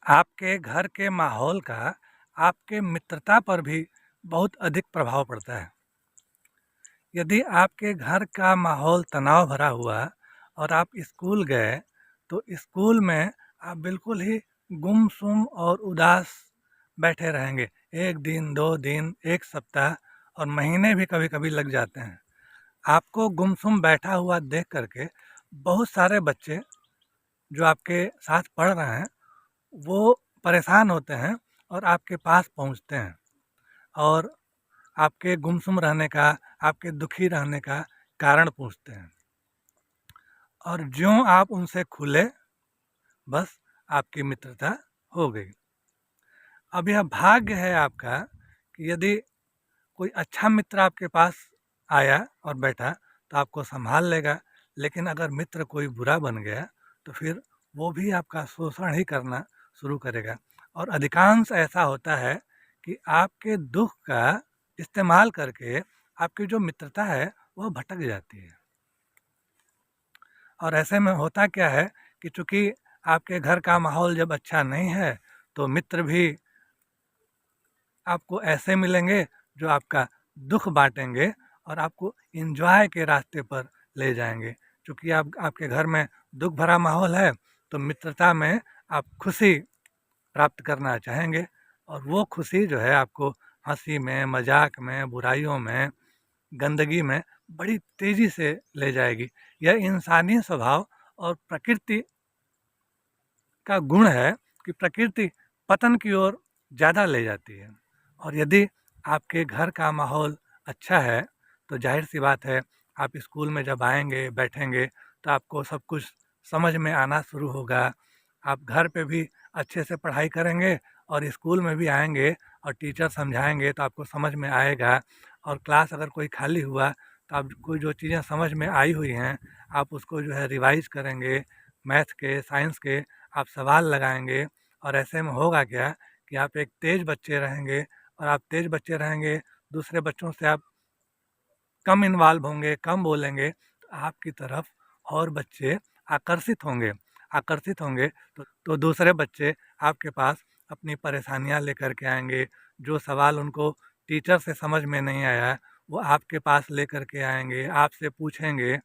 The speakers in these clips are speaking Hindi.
आपके घर के माहौल का आपके मित्रता पर भी बहुत अधिक प्रभाव पड़ता है। यदि आपके घर का माहौल तनाव भरा हुआ और आप स्कूल गए, तो स्कूल में आप बिल्कुल ही गुमसुम और उदास बैठे रहेंगे। 1 दिन, 2 दिन, 1 सप्ताह और महीने भी कभी-कभी लग जाते हैं। आपको गुमसुम बैठा हुआ देख कर के बहुत सारे बच्चे जो आपके साथ पढ़ रहे हैं, वो परेशान होते हैं और आपके पास पहुंचते हैं और आपके गुमसुम रहने का, आपके दुखी रहने का कारण पूछते हैं। और ज्यों आप उनसे खुले, बस आपकी मित्रता हो गई। अब यह भाग्य है आपका कि यदि कोई अच्छा मित्र आपके पास आया और बैठा तो आपको संभाल लेगा, लेकिन अगर मित्र कोई बुरा बन गया तो फिर वो भी आपका शोषण ही करना शुरू करेगा। और अधिकांश ऐसा होता है कि आपके दुख का इस्तेमाल करके आपकी जो मित्रता है वह भटक जाती है। और ऐसे में होता क्या है कि चूंकि आपके घर का माहौल जब अच्छा नहीं है, तो मित्र भी आपको ऐसे मिलेंगे जो आपका दुख बांटेंगे और आपको एंजॉय के रास्ते पर ले जाएंगे। क्योंकि आपके घर में दुख भरा माहौल है, तो मित्रता में आप खुशी प्राप्त करना चाहेंगे और वो खुशी जो है आपको हंसी में, मजाक में, बुराइयों में, गंदगी में बड़ी तेजी से ले जाएगी। यह इंसानी स्वभाव और प्रकृति का गुण है कि प्रकृति पतन की ओर ज़्यादा ले जाती है। और यदि आपके घर का माहौल अच्छा है, तो जाहिर सी बात है आप स्कूल में जब आएंगे, बैठेंगे, तो आपको सब कुछ समझ में आना शुरू होगा। आप घर पे भी अच्छे से पढ़ाई करेंगे और स्कूल में भी आएंगे और टीचर समझाएंगे तो आपको समझ में आएगा। और क्लास अगर कोई खाली हुआ तो आपको जो चीज़ें समझ में आई हुई हैं, आप उसको जो है रिवाइज करेंगे। मैथ के, साइंस के आप सवाल लगाएंगे और ऐसे में होगा क्या कि आप एक तेज बच्चे रहेंगे। और आप तेज बच्चे रहेंगे, दूसरे बच्चों से आप कम इन्वॉल्व होंगे, कम बोलेंगे, तो आपकी तरफ और बच्चे आकर्षित होंगे। आकर्षित होंगे तो दूसरे बच्चे आपके पास अपनी परेशानियां लेकर के आएंगे। जो सवाल उनको टीचर से समझ में नहीं आया, वो आपके पास लेकर के आएंगे, आपसे पूछेंगे।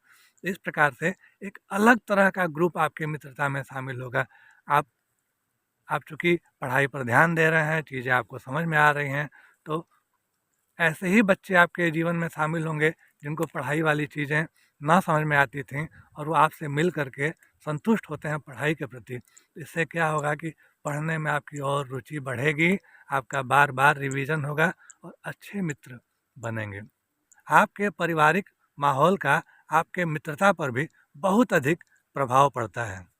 इस प्रकार से एक अलग तरह का ग्रुप आपके मित्रता में शामिल होगा। आप आप चूंकि पढ़ाई पर ध्यान दे रहे हैं, चीज़ें आपको समझ में आ रही हैं, तो ऐसे ही बच्चे आपके जीवन में शामिल होंगे जिनको पढ़ाई वाली चीज़ें ना समझ में आती थीं और वो आपसे मिल करके संतुष्ट होते हैं पढ़ाई के प्रति। इससे क्या होगा कि पढ़ने में आपकी और रुचि बढ़ेगी, आपका बार बार रिवीजन होगा और अच्छे मित्र बनेंगे। आपके पारिवारिक माहौल का आपके मित्रता पर भी बहुत अधिक प्रभाव पड़ता है।